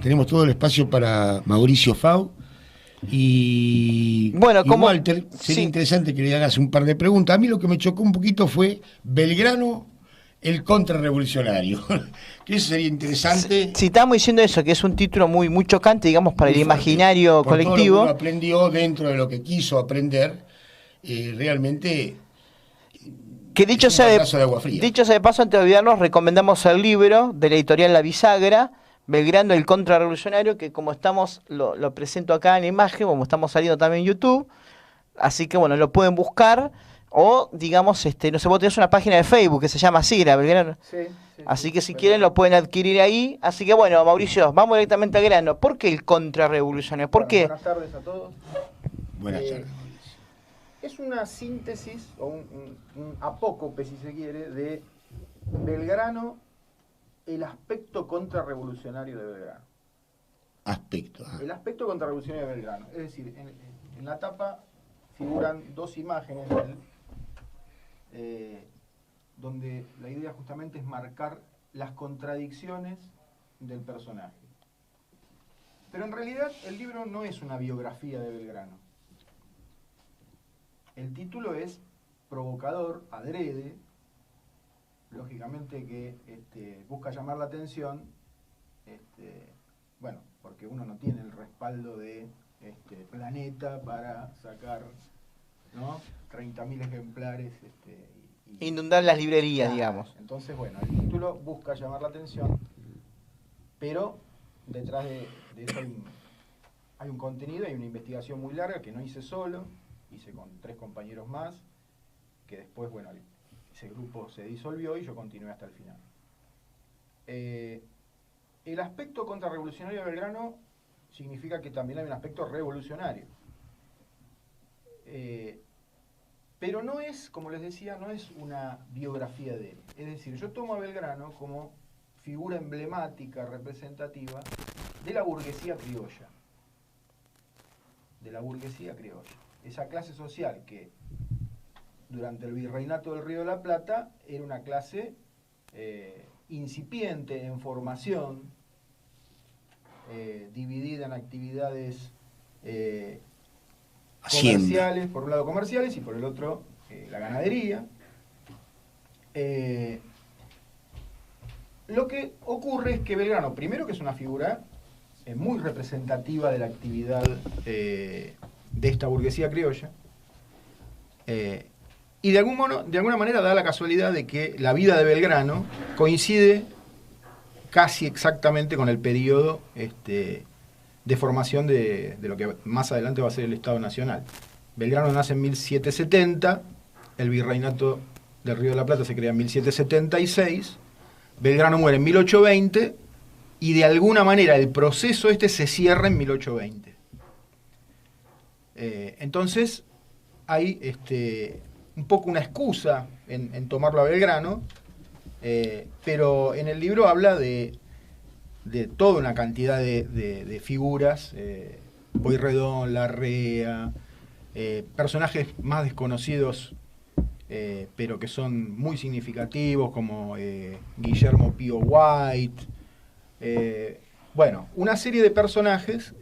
tenemos todo el espacio para Mauricio Fau y Walter. Sería interesante que le hagas un par de preguntas. A mí lo que me chocó un poquito fue Belgrano, el contrarrevolucionario, que eso sería interesante. Si estamos diciendo eso, que es un título muy, muy chocante, digamos, para el imaginario colectivo. Todo lo que uno aprendió dentro de lo que quiso aprender, realmente. Que dicho sea de paso, antes de olvidarnos, recomendamos el libro de la editorial La Bisagra, Belgrano el contrarrevolucionario, que como estamos, lo presento acá en la imagen, como estamos saliendo también en YouTube, así que bueno, lo pueden buscar, o digamos, no sé, vos tenés una página de Facebook que se llama así, la Belgrano. Así que si quieren lo pueden adquirir ahí. Así que bueno, Mauricio, vamos directamente al grano. ¿Por qué el contrarrevolucionario? ¿Por qué? Buenas tardes a todos. Buenas tardes. Es una síntesis, o un apócope, si se quiere, de Belgrano, el aspecto contrarrevolucionario de Belgrano. El aspecto contrarrevolucionario de Belgrano. Es decir, en la tapa figuran dos imágenes de él, donde la idea justamente es marcar las contradicciones del personaje. Pero en realidad el libro no es una biografía de Belgrano. El título es provocador, adrede, lógicamente que busca llamar la atención, bueno, porque uno no tiene el respaldo de Planeta para sacar, ¿no?, 30.000 ejemplares. Inundar las librerías, digamos. Entonces, bueno, el título busca llamar la atención, pero detrás de eso hay un contenido, hay una investigación muy larga que no hice solo, hice con 3 compañeros más, que después, bueno, ese grupo se disolvió y yo continué hasta el final. El aspecto contrarrevolucionario de Belgrano significa que también hay un aspecto revolucionario. Pero no es, como les decía, no es una biografía de él. Es decir, yo tomo a Belgrano como figura emblemática, representativa de la burguesía criolla. Esa clase social que durante el virreinato del Río de la Plata era una clase incipiente, en formación, dividida en actividades comerciales, por un lado comerciales y por el otro la ganadería. Lo que ocurre es que Belgrano, primero, que es una figura muy representativa de la actividad de esta burguesía criolla, y de alguna manera da la casualidad de que la vida de Belgrano coincide casi exactamente con el periodo de formación de lo que más adelante va a ser el Estado Nacional. Belgrano nace en 1770, el virreinato del Río de la Plata se crea en 1776, Belgrano muere en 1820 y de alguna manera el proceso se cierra en 1820. Entonces hay un poco una excusa en tomarlo a Belgrano, pero en el libro habla de toda una cantidad de figuras, Pueyrredón, Larrea, personajes más desconocidos, pero que son muy significativos, como Guillermo Pío White, bueno, una serie de personajes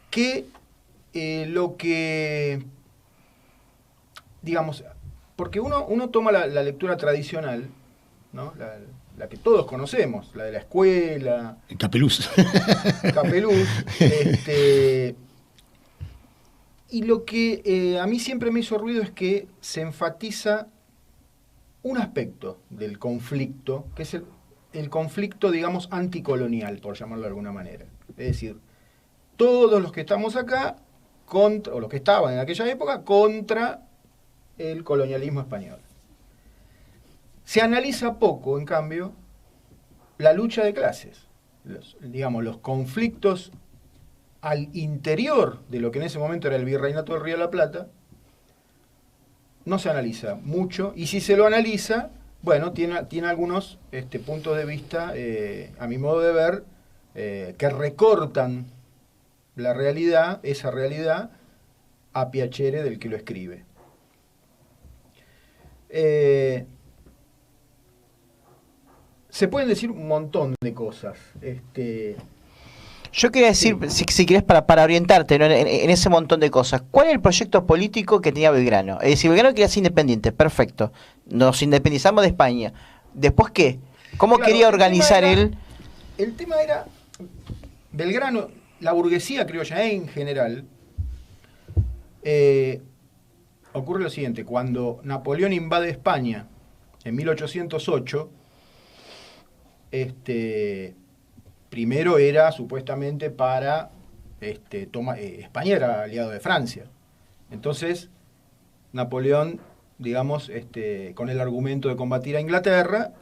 que lo que, digamos, porque uno toma la lectura tradicional, ¿no?, la que todos conocemos, la de la escuela, Capeluz, y lo que a mí siempre me hizo ruido es que se enfatiza un aspecto del conflicto, que es el conflicto, digamos, anticolonial, por llamarlo de alguna manera. Es decir, todos los que estamos acá, o los que estaban en aquella época, contra el colonialismo español. Se analiza poco, en cambio, la lucha de clases, los conflictos al interior de lo que en ese momento era el virreinato del Río de la Plata. No se analiza mucho, y si se lo analiza, bueno, tiene algunos puntos de vista, a mi modo de ver, que recortan la realidad, esa realidad, a piacere del que lo escribe. se pueden decir un montón de cosas. Yo quería decir, si querés, para orientarte, ¿no? en ese montón de cosas, ¿cuál es el proyecto político que tenía Belgrano? Es decir, Belgrano quería ser independiente, perfecto. Nos independizamos de España. ¿Después qué? ¿Cómo quería organizar él? El tema era, Belgrano, la burguesía criolla en general, ocurre lo siguiente: cuando Napoleón invade España en 1808, primero era supuestamente para España era aliado de Francia. Entonces, Napoleón, digamos, con el argumento de combatir a Inglaterra,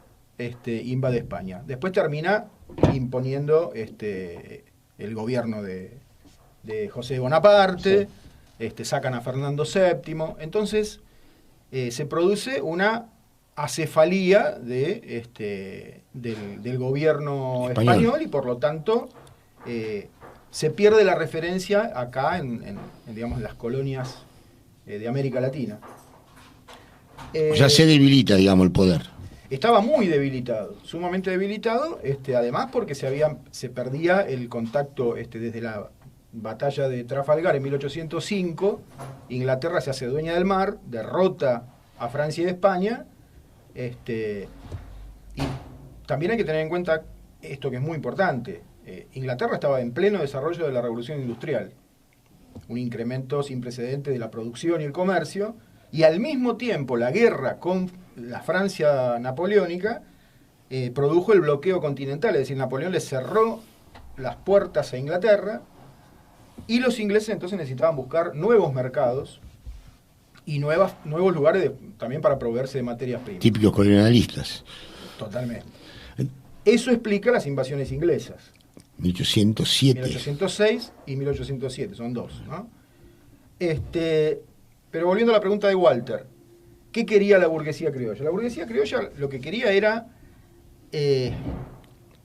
invade España. Después termina imponiendo el gobierno de José Bonaparte, sí. Sacan a Fernando VII. Entonces, se produce una acefalía del gobierno español y por lo tanto se pierde la referencia acá en digamos, las colonias de América Latina. O sea, se debilita, digamos, el poder. Estaba muy debilitado, sumamente debilitado, además porque se perdía el contacto desde la batalla de Trafalgar en 1805. Inglaterra se hace dueña del mar, derrota a Francia y España. Y también hay que tener en cuenta esto que es muy importante. Inglaterra estaba en pleno desarrollo de la revolución industrial, un incremento sin precedentes de la producción y el comercio, y al mismo tiempo la guerra con la Francia napoleónica produjo el bloqueo continental, es decir, Napoleón le cerró las puertas a Inglaterra y los ingleses entonces necesitaban buscar nuevos mercados y nuevos lugares también para proveerse de materias primas. Típicos colonialistas. Totalmente. Eso explica las invasiones inglesas. 1807. 1806 y 1807, son dos, ¿no? Pero volviendo a la pregunta de Walter, ¿qué quería la burguesía criolla? La burguesía criolla lo que quería era,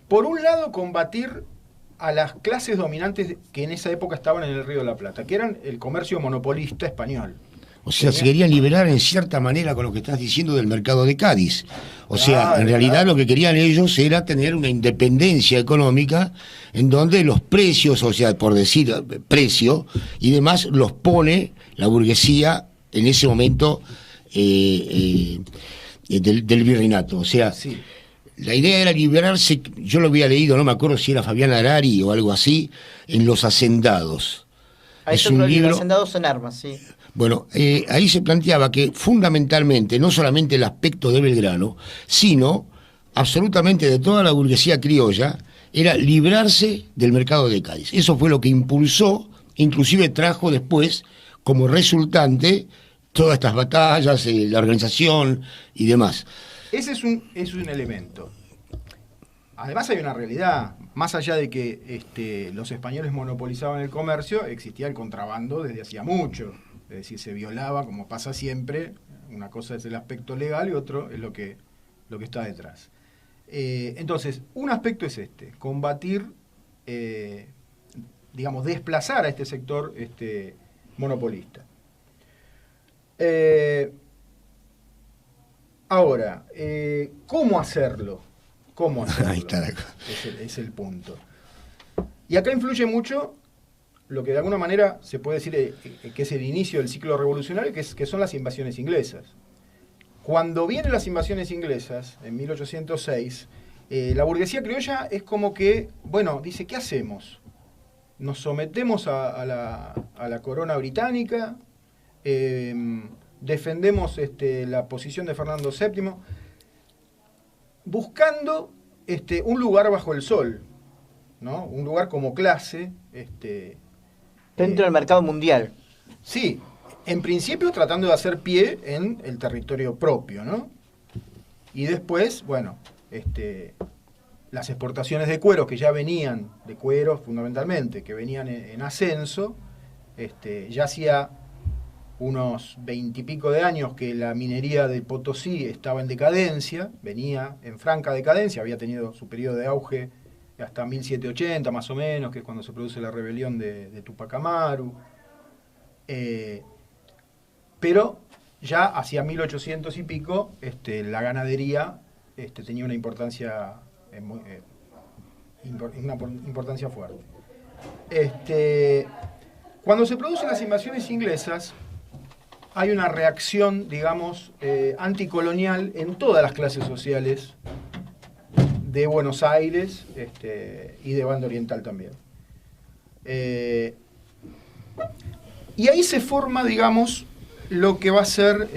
por un lado, combatir a las clases dominantes que en esa época estaban en el Río de la Plata, que eran el comercio monopolista español. O sea, se querían liberar en cierta manera con lo que estás diciendo del mercado de Cádiz. O sea, en realidad lo que querían ellos era tener una independencia económica en donde los precios, o sea, por decir precio y demás, los pone la burguesía en ese momento del virreinato. O sea, sí. La idea era liberarse, yo lo había leído, no me acuerdo si era Fabián Arari o algo así, en Los Hacendados. Es un libro. Los Hacendados en armas, sí. Bueno, ahí se planteaba que fundamentalmente, no solamente el aspecto de Belgrano, sino absolutamente de toda la burguesía criolla, era librarse del mercado de Cádiz. Eso fue lo que impulsó, inclusive trajo después como resultante todas estas batallas, la organización y demás. Ese es un elemento. Además hay una realidad, más allá de que los españoles monopolizaban el comercio, existía el contrabando desde hacía mucho. Es decir, se violaba, como pasa siempre. Una cosa es el aspecto legal y otro es lo que está detrás. Entonces, un aspecto es combatir, digamos, desplazar a este sector monopolista. Ahora, ¿cómo hacerlo? Ahí está. Es el punto. Y acá influye mucho lo que de alguna manera se puede decir que es el inicio del ciclo revolucionario, que son las invasiones inglesas. Cuando vienen las invasiones inglesas, en 1806, la burguesía criolla es como que, bueno, dice, ¿qué hacemos? ¿Nos sometemos a la corona británica? ¿Defendemos la posición de Fernando VII? Buscando un lugar bajo el sol, ¿no? Un lugar como clase, dentro del mercado mundial. Sí, en principio tratando de hacer pie en el territorio propio, ¿no? Y después, bueno, las exportaciones de cueros que ya venían, de cueros fundamentalmente, que venían en ascenso, ya hacía unos 20 y pico de años que la minería de Potosí estaba en decadencia, venía en franca decadencia, había tenido su periodo de auge hasta 1780 más o menos, que es cuando se produce la rebelión de Tupac Amaru. Pero ya hacia 1800 y pico la ganadería tenía una importancia importancia fuerte. Cuando se producen las invasiones inglesas, hay una reacción, digamos, anticolonial en todas las clases sociales de Buenos Aires y de Banda Oriental también. Y ahí se forma, digamos, lo que va a ser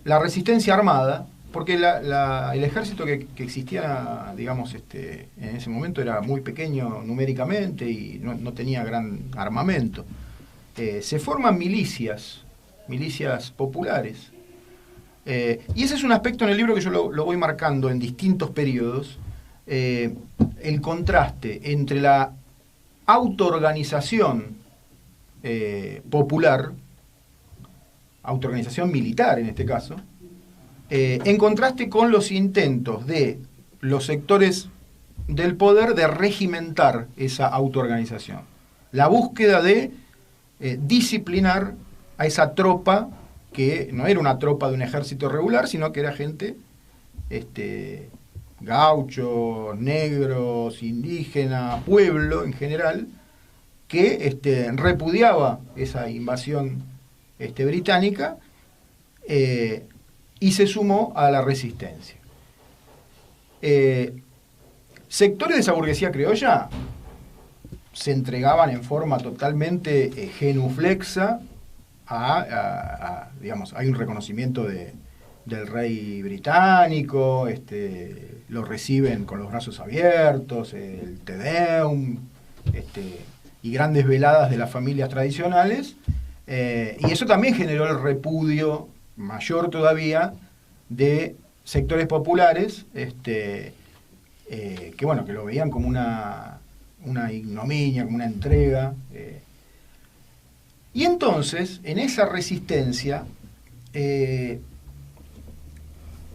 la resistencia armada, porque el ejército que existía, digamos, en ese momento era muy pequeño numéricamente y no tenía gran armamento. Se forman milicias populares. Y ese es un aspecto en el libro que yo lo voy marcando en distintos periodos, el contraste entre la autoorganización popular, autoorganización militar en este caso, en contraste con los intentos de los sectores del poder de regimentar esa autoorganización. La búsqueda de disciplinar a esa tropa que no era una tropa de un ejército regular, sino que era gente, gauchos, negros, indígenas, pueblo en general, que repudiaba esa invasión británica y se sumó a la resistencia. Sectores de esa burguesía criolla se entregaban en forma totalmente genuflexa digamos, hay un reconocimiento del rey británico, lo reciben con los brazos abiertos, el Te Deum, y grandes veladas de las familias tradicionales, y eso también generó el repudio mayor todavía de sectores populares, que bueno, que lo veían como una ignominia, como una entrega. Y entonces, en esa resistencia,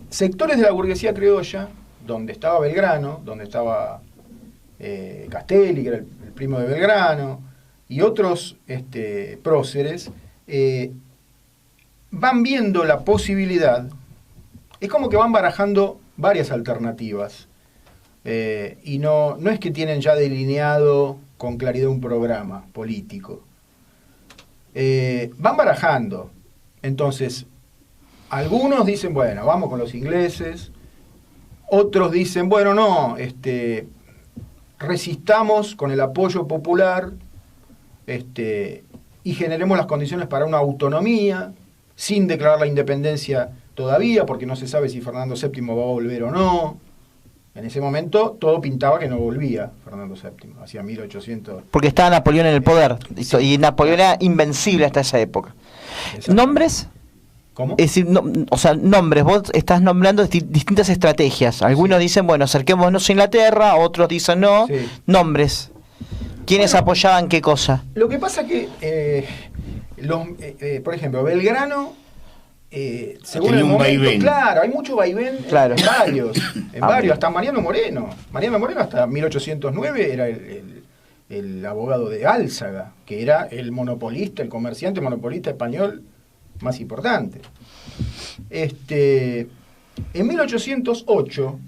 sectores de la burguesía criolla, donde estaba Belgrano, donde estaba Castelli, que era el primo de Belgrano, y otros próceres, van viendo la posibilidad, es como que van barajando varias alternativas, y no es que tienen ya delineado con claridad un programa político. Van barajando. Entonces, algunos dicen, bueno, vamos con los ingleses. Otros dicen, bueno, no, resistamos con el apoyo popular, y generemos las condiciones para una autonomía, sin declarar la independencia todavía, porque no se sabe si Fernando VII va a volver o no. En ese momento todo pintaba que no volvía Fernando VII, hacia 1800. Porque estaba Napoleón en el poder, y Napoleón era invencible hasta esa época. ¿Nombres? ¿Cómo? Es decir, nombres, vos estás nombrando distintas estrategias. Algunos dicen, bueno, acerquémonos a Inglaterra, otros dicen no. Sí. Nombres. ¿Quiénes apoyaban qué cosa? Lo que pasa que, por ejemplo, Belgrano... según el momento, claro, hay mucho vaivén, claro, en varios, hasta Mariano Moreno hasta 1809 era el abogado de Álzaga, que era el monopolista, el comerciante monopolista español más importante. En 1808,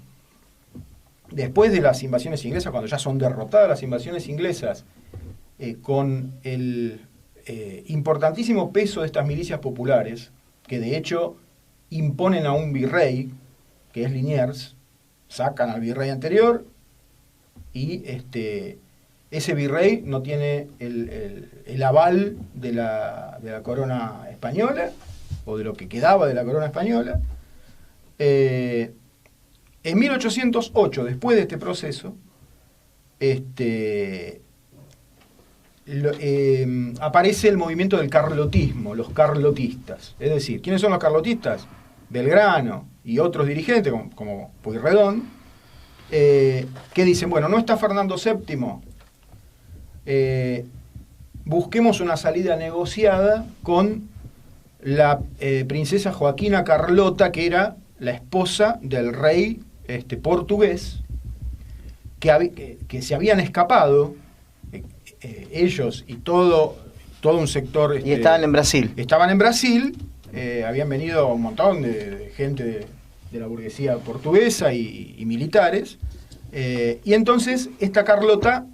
después de las invasiones inglesas, cuando ya son derrotadas las invasiones inglesas, con el importantísimo peso de estas milicias populares, que de hecho imponen a un virrey, que es Liniers, sacan al virrey anterior, y ese virrey no tiene el aval de la corona española, o de lo que quedaba de la corona española. En 1808, después de este proceso, aparece el movimiento del carlotismo, los carlotistas. Es decir, ¿quiénes son los carlotistas? Belgrano y otros dirigentes, como Pueyrredón, que dicen, bueno, no está Fernando VII, busquemos una salida negociada con la princesa Joaquina Carlota, que era la esposa del rey portugués, que se habían escapado, ellos y todo un sector... y estaban en Brasil. Estaban en Brasil, habían venido un montón de gente de la burguesía portuguesa y militares. Y entonces esta Carlota,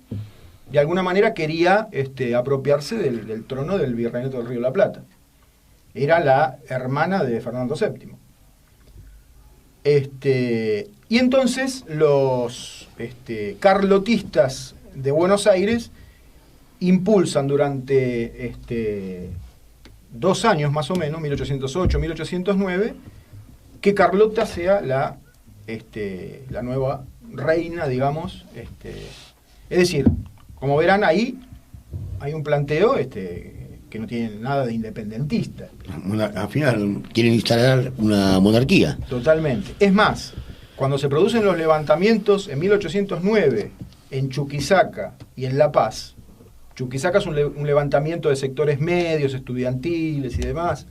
de alguna manera, quería apropiarse del trono del Virreinato del Río de la Plata. Era la hermana de Fernando VII. Y entonces los carlotistas de Buenos Aires impulsan durante 2 años más o menos, 1808-1809, que Carlota sea la nueva reina, digamos. Es decir, como verán ahí, hay un planteo que no tiene nada de independentista. Al final quieren instalar una monarquía. Totalmente. Es más, cuando se producen los levantamientos en 1809 en Chuquisaca y en La Paz, Chuquisaca es un levantamiento de sectores medios, estudiantiles y demás.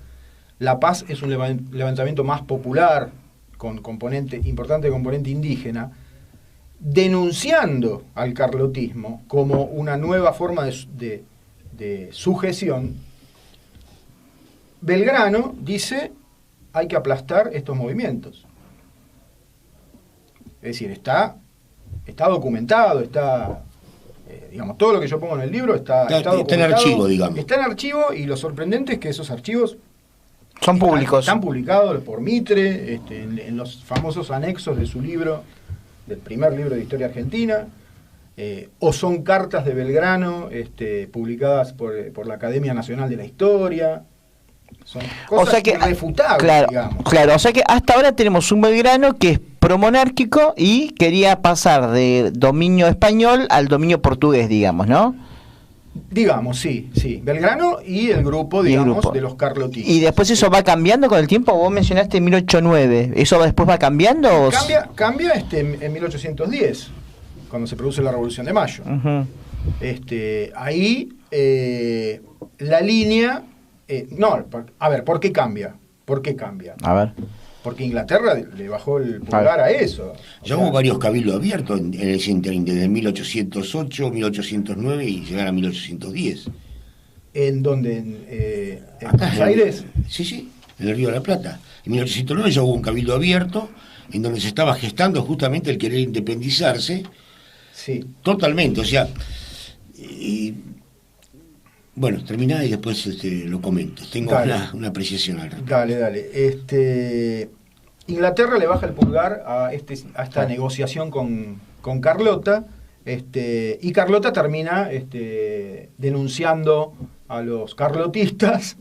La Paz es un levantamiento más popular, con importante componente indígena, denunciando al carlotismo como una nueva forma de sujeción. Belgrano dice: hay que aplastar estos movimientos. Es decir, está documentado, digamos, todo lo que yo pongo en el libro está en archivo, digamos. Está en archivo, y lo sorprendente es que esos archivos son públicos. Están publicados por Mitre, en los famosos anexos de su libro, del primer libro de historia argentina, o son cartas de Belgrano publicadas por la Academia Nacional de la Historia. Son cosas irrefutables, claro, o sea que hasta ahora tenemos un Belgrano que es promonárquico y quería pasar de dominio español al dominio portugués, digamos, ¿no? Digamos, sí. Belgrano y el grupo, digamos, de los carlotistas. ¿Y después eso va cambiando con el tiempo? Vos mencionaste 1809. ¿Eso después va cambiando? Cambia en 1810, cuando se produce la Revolución de Mayo. Uh-huh. Ahí la línea... ¿por qué cambia? A ver. Porque Inglaterra le bajó el pulgar a eso. Ya hubo varios cabildos abiertos en ese interín, desde 1808, 1809 y llegar a 1810. ¿En dónde? ¿En Buenos Aires? Sí, en el Río de la Plata. En 1809 ya hubo un cabildo abierto en donde se estaba gestando justamente el querer independizarse. Sí. Totalmente, o sea... Bueno, terminá y después lo comento. Tengo una apreciación al respecto. Dale. Inglaterra le baja el pulgar a esta negociación con Carlota, y Carlota termina denunciando a los carlotistas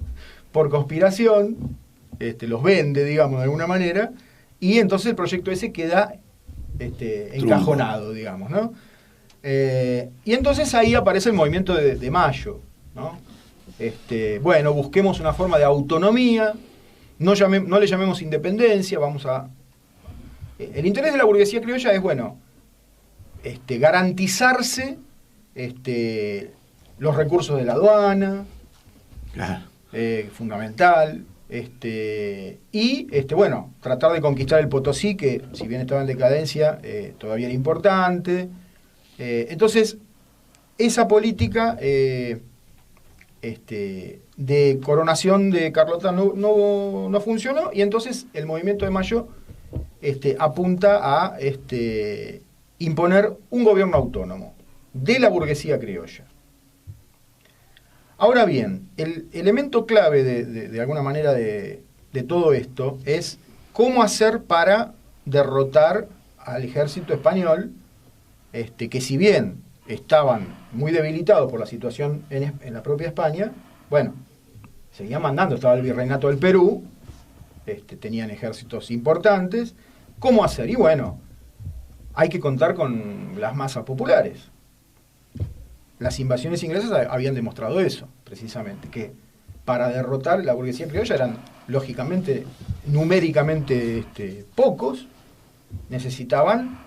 por conspiración, los vende, digamos, de alguna manera, y entonces el proyecto ese queda encajonado, digamos, ¿no? Y entonces ahí aparece el movimiento de Mayo, ¿no? Busquemos una forma de autonomía, no le llamemos independencia, el interés de la burguesía criolla es, garantizarse los recursos de la aduana, claro. Fundamental, y tratar de conquistar el Potosí, que si bien estaba en decadencia, todavía era importante. Entonces, esa política de coronación de Carlota no funcionó, y entonces el movimiento de Mayo apunta a imponer un gobierno autónomo de la burguesía criolla. Ahora bien, el elemento clave de alguna manera de todo esto es cómo hacer para derrotar al ejército español, que si bien estaban muy debilitados por la situación en la propia España, seguían mandando, estaba el Virreinato del Perú, tenían ejércitos importantes. ¿Cómo hacer? Y hay que contar con las masas populares. Las invasiones inglesas habían demostrado eso, precisamente, que para derrotar la burguesía criolla eran, lógicamente, numéricamente pocos, necesitaban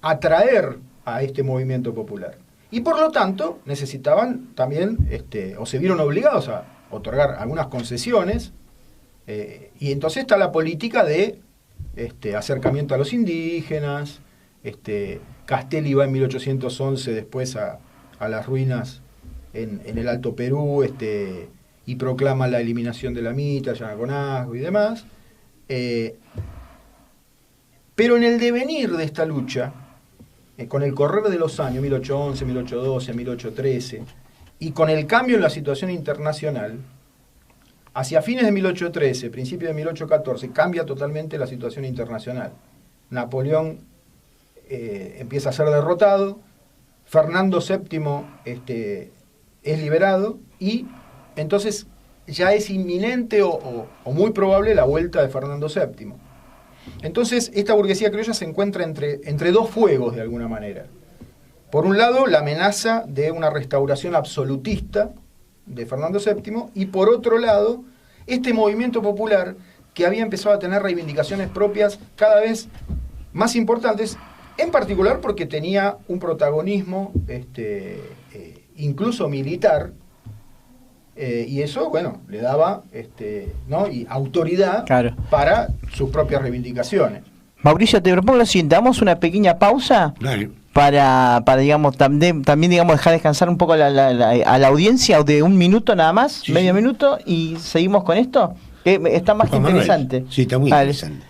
atraer a este movimiento popular. Y por lo tanto, necesitaban también, o se vieron obligados a otorgar algunas concesiones, y entonces está la política de acercamiento a los indígenas. Castelli va en 1811 después a las ruinas en el Alto Perú, y proclama la eliminación de la mita, Yanaconazgo y demás. Pero en el devenir de esta lucha, con el correr de los años, 1811, 1812, 1813, y con el cambio en la situación internacional, hacia fines de 1813, principios de 1814, cambia totalmente la situación internacional. Napoleón empieza a ser derrotado, Fernando VII es liberado, y entonces ya es inminente o muy probable la vuelta de Fernando VII. Entonces esta burguesía criolla se encuentra entre dos fuegos de alguna manera. Por un lado, la amenaza de una restauración absolutista de Fernando VII, y por otro lado, este movimiento popular que había empezado a tener reivindicaciones propias cada vez más importantes, en particular porque tenía un protagonismo incluso militar, y eso, bueno, le daba ¿no? y autoridad, claro, para sus propias reivindicaciones. Mauricio, te propongo lo siguiente, damos una pequeña pausa. Dale. Para digamos, también digamos, dejar descansar un poco a la audiencia, de un minuto nada más, sí, medio minuto, y seguimos con esto, que está más que interesante. Manuel. Sí, está muy interesante.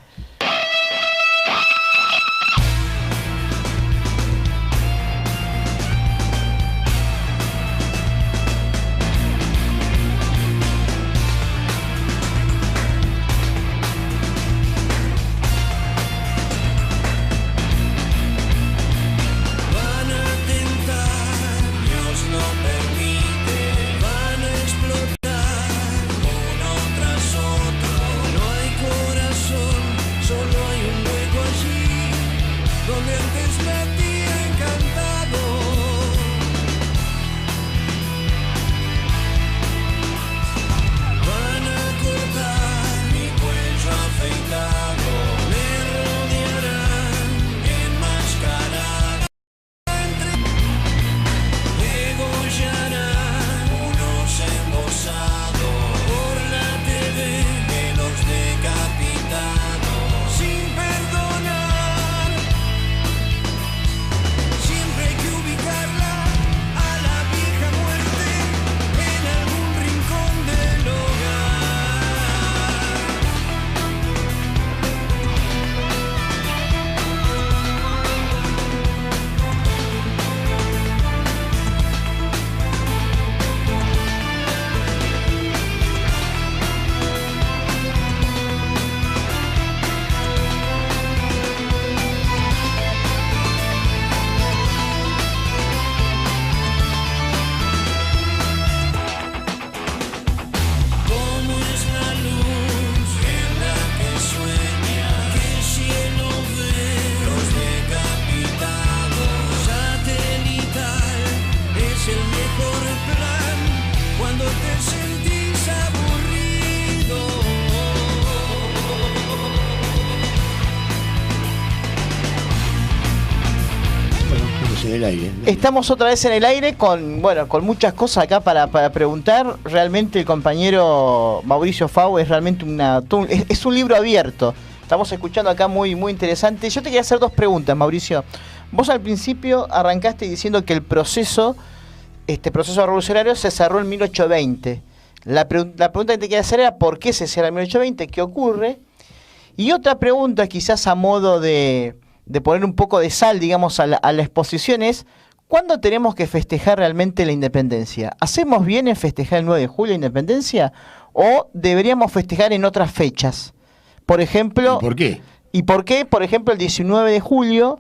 Estamos otra vez en el aire con muchas cosas acá para preguntar. Realmente el compañero Mauricio Fau es realmente es un libro abierto. Estamos escuchando acá muy, muy interesante. Yo te quería hacer dos preguntas, Mauricio. Vos al principio arrancaste diciendo que el proceso revolucionario se cerró en 1820. La pregunta que te quería hacer era ¿por qué se cierra en 1820? ¿Qué ocurre? Y otra pregunta, quizás a modo de poner un poco de sal, digamos, a la exposición es: ¿cuándo tenemos que festejar realmente la independencia? ¿Hacemos bien en festejar el 9 de julio la independencia? ¿O deberíamos festejar en otras fechas? Por ejemplo... ¿Y por qué? ¿Y por qué, por ejemplo, el 19 de julio,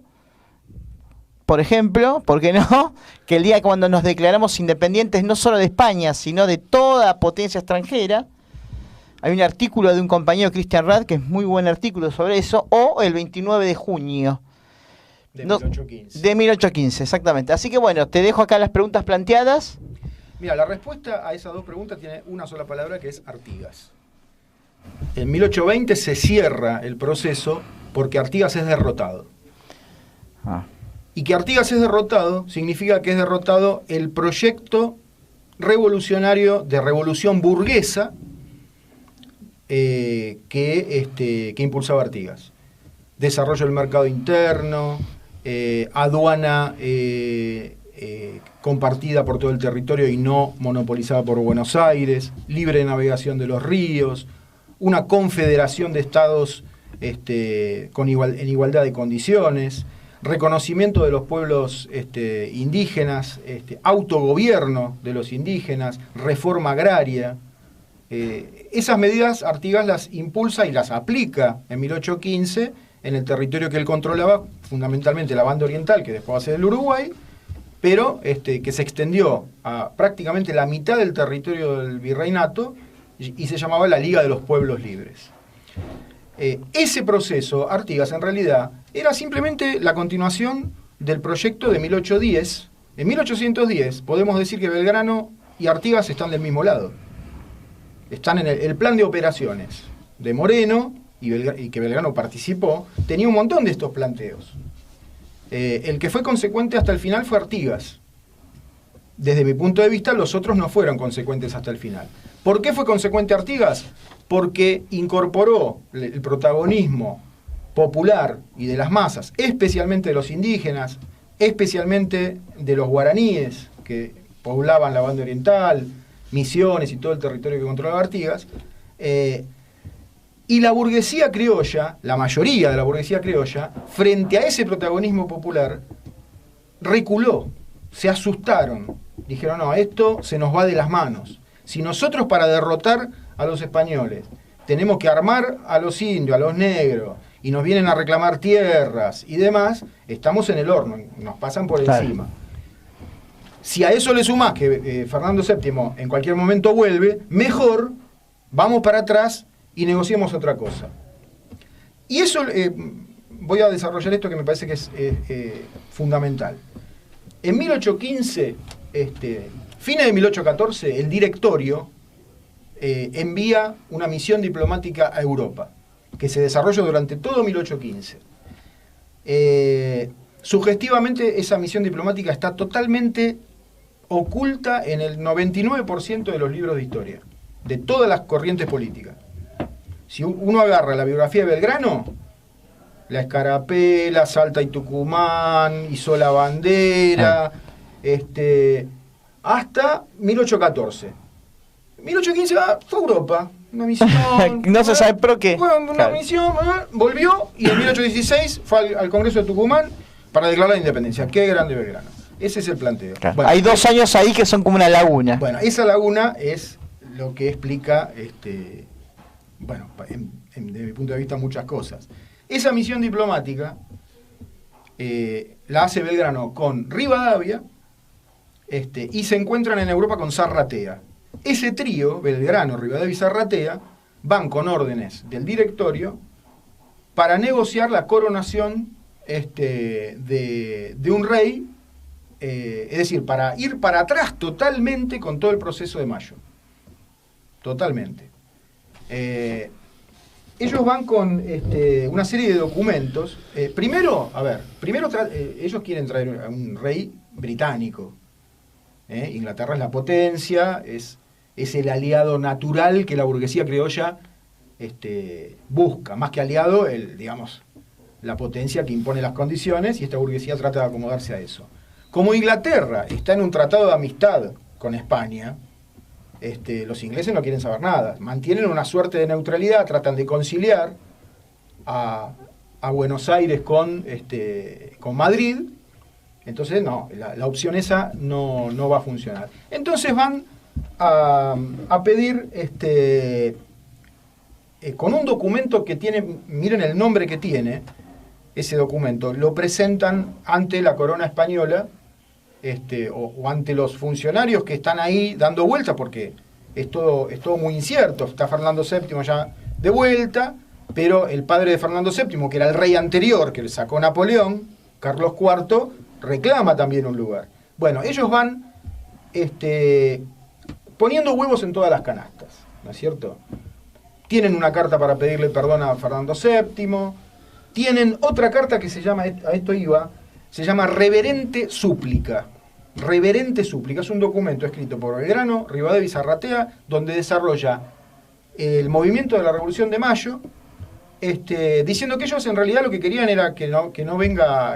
por ejemplo, por qué no? Que el día cuando nos declaramos independientes no solo de España, sino de toda potencia extranjera. Hay un artículo de un compañero, Christian Rad, que es muy buen artículo sobre eso. O el 29 de junio. De 1815. De 1815, exactamente. Así que bueno, te dejo acá las preguntas planteadas. Mira, la respuesta a esas dos preguntas tiene una sola palabra, que es Artigas. En 1820 se cierra el proceso porque Artigas es derrotado. Y que Artigas es derrotado significa que es derrotado el proyecto revolucionario de revolución burguesa que impulsaba Artigas. Desarrollo del mercado interno, aduana compartida por todo el territorio y no monopolizada por Buenos Aires, libre navegación de los ríos, una confederación de estados en igualdad de condiciones, reconocimiento de los pueblos indígenas, autogobierno de los indígenas, reforma agraria. Esas medidas Artigas las impulsa y las aplica en 1815 en el territorio que él controlaba, fundamentalmente la banda oriental, que después va a ser el Uruguay, pero que se extendió a prácticamente la mitad del territorio del virreinato y se llamaba la Liga de los Pueblos Libres. Ese proceso, Artigas, en realidad, era simplemente la continuación del proyecto de 1810. En 1810 podemos decir que Belgrano y Artigas están del mismo lado. Están en el plan de operaciones de Moreno, y que Belgrano participó, tenía un montón de estos planteos. El que fue consecuente hasta el final fue Artigas. Desde mi punto de vista, los otros no fueron consecuentes hasta el final. ¿Por qué fue consecuente Artigas? Porque incorporó el protagonismo popular y de las masas, especialmente de los indígenas, especialmente de los guaraníes, que poblaban la banda oriental, Misiones y todo el territorio que controlaba Artigas, y la burguesía criolla, la mayoría de la burguesía criolla, frente a ese protagonismo popular, reculó, se asustaron, dijeron, no, esto se nos va de las manos. Si nosotros para derrotar a los españoles tenemos que armar a los indios, a los negros, y nos vienen a reclamar tierras y demás, estamos en el horno, nos pasan por encima. Si a eso le sumás que Fernando VII en cualquier momento vuelve, mejor vamos para atrás y negociemos otra cosa. Y eso, voy a desarrollar esto que me parece que es fundamental. En 1815, fines de 1814, el directorio envía una misión diplomática a Europa, que se desarrolla durante todo 1815. Sugestivamente, esa misión diplomática está totalmente oculta en el 99% de los libros de historia, de todas las corrientes políticas. Si uno agarra la biografía de Belgrano, La Escarapela, Salta y Tucumán, hizo la bandera, hasta 1814. 1815 fue a Europa, una misión. No se sabe por qué. Fue una misión, volvió y en 1816 fue al Congreso de Tucumán para declarar la independencia. Qué grande Belgrano. Ese es el planteo. Claro. Bueno, hay 2 años ahí que son como una laguna. Bueno, esa laguna es lo que explica, desde mi punto de vista, muchas cosas. Esa misión diplomática la hace Belgrano con Rivadavia y se encuentran en Europa con Zarratea. Ese trío, Belgrano, Rivadavia y Zarratea, van con órdenes del directorio para negociar la coronación de un rey, es decir, para ir para atrás totalmente con todo el proceso de Mayo. Totalmente. Ellos van con una serie de documentos. Primero, ellos quieren traer a un rey británico. Inglaterra es la potencia, es el aliado natural que la burguesía criolla busca, más que aliado, la potencia que impone las condiciones, y esta burguesía trata de acomodarse a eso. Como Inglaterra está en un tratado de amistad con España, los ingleses no quieren saber nada, mantienen una suerte de neutralidad, tratan de conciliar a Buenos Aires con Madrid. Entonces no, la opción esa no va a funcionar. Entonces van a pedir con un documento que tiene, miren el nombre que tiene ese documento, lo presentan ante la corona española, o ante los funcionarios que están ahí dando vueltas, porque es todo muy incierto. Está Fernando VII ya de vuelta, pero el padre de Fernando VII, que era el rey anterior que le sacó Napoleón, Carlos IV, reclama también un lugar. Bueno, ellos van poniendo huevos en todas las canastas, ¿no es cierto? Tienen una carta para pedirle perdón a Fernando VII, tienen otra carta que se llama, a esto iba, se llama Reverente Súplica. Reverente Súplica es un documento escrito por Belgrano, Rivadavia y Zarratea, donde desarrolla el movimiento de la Revolución de Mayo, diciendo que ellos en realidad lo que querían era que no venga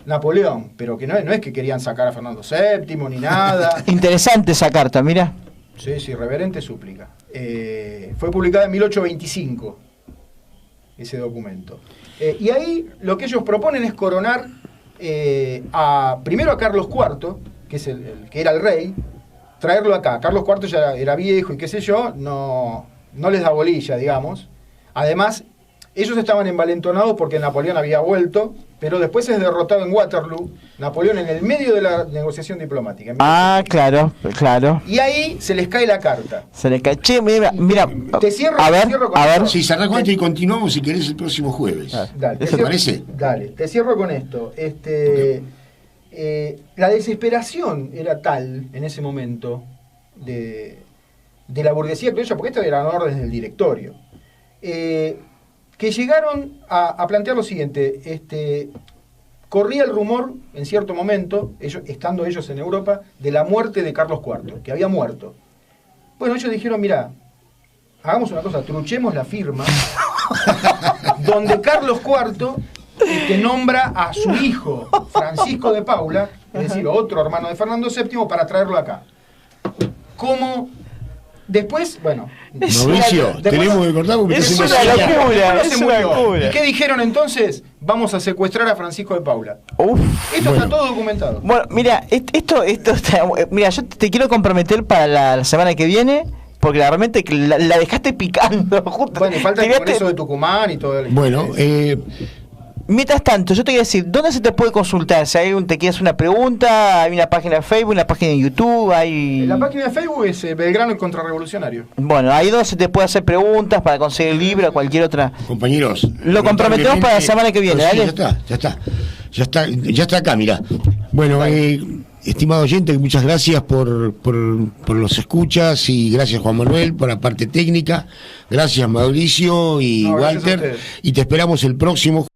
Napoleón, pero que no es que querían sacar a Fernando VII ni nada. Interesante esa carta, mira. Sí, Reverente Súplica. Fue publicada en 1825. ese documento. Y ahí lo que ellos proponen es coronar primero a Carlos IV, que es el que era el rey, traerlo acá. Carlos IV ya era viejo y qué sé yo, no les da bolilla, digamos. Además, ellos estaban envalentonados porque Napoleón había vuelto, pero después es derrotado en Waterloo, Napoleón en el medio de la negociación diplomática. Claro. Y ahí se les cae la carta. Se les cae. Che, mira. Te cierro con esto. Sí, cerrá con esto y continuamos si querés el próximo jueves. Dale, ¿Te parece? Dale, te cierro con esto. La desesperación era tal en ese momento de la burguesía criolla, porque esto eran órdenes del directorio, que llegaron a plantear lo siguiente. Corría el rumor en cierto momento, estando ellos en Europa, de la muerte de Carlos IV, que había muerto. Bueno, ellos dijeron, mira, hagamos una cosa, truchemos la firma donde Carlos IV nombra a su hijo Francisco de Paula, es decir, otro hermano de Fernando VII, para traerlo acá. Como después, bueno... Mauricio, tenemos que cortar porque es una locura. ¿Y qué dijeron entonces? Vamos a secuestrar a Francisco de Paula. Esto está todo documentado. Bueno, mira, esto está, mira, yo te quiero comprometer para la semana que viene, porque realmente la dejaste picando. Justo. Bueno, y falta el Congreso de Tucumán y todo. Bueno, mientras tanto, yo te quiero decir, ¿dónde se te puede consultar? Si te quieres una pregunta, hay una página de Facebook, una página de YouTube, La página de Facebook es Belgrano el Contrarrevolucionario. Bueno, ahí donde se te puede hacer preguntas para conseguir el libro o cualquier otra. Compañeros, lo comprometemos para la semana que viene, sí, ya está acá, mirá. Bueno, estimado oyente, muchas gracias por los escuchas y gracias Juan Manuel por la parte técnica, gracias Mauricio y Walter, y te esperamos el próximo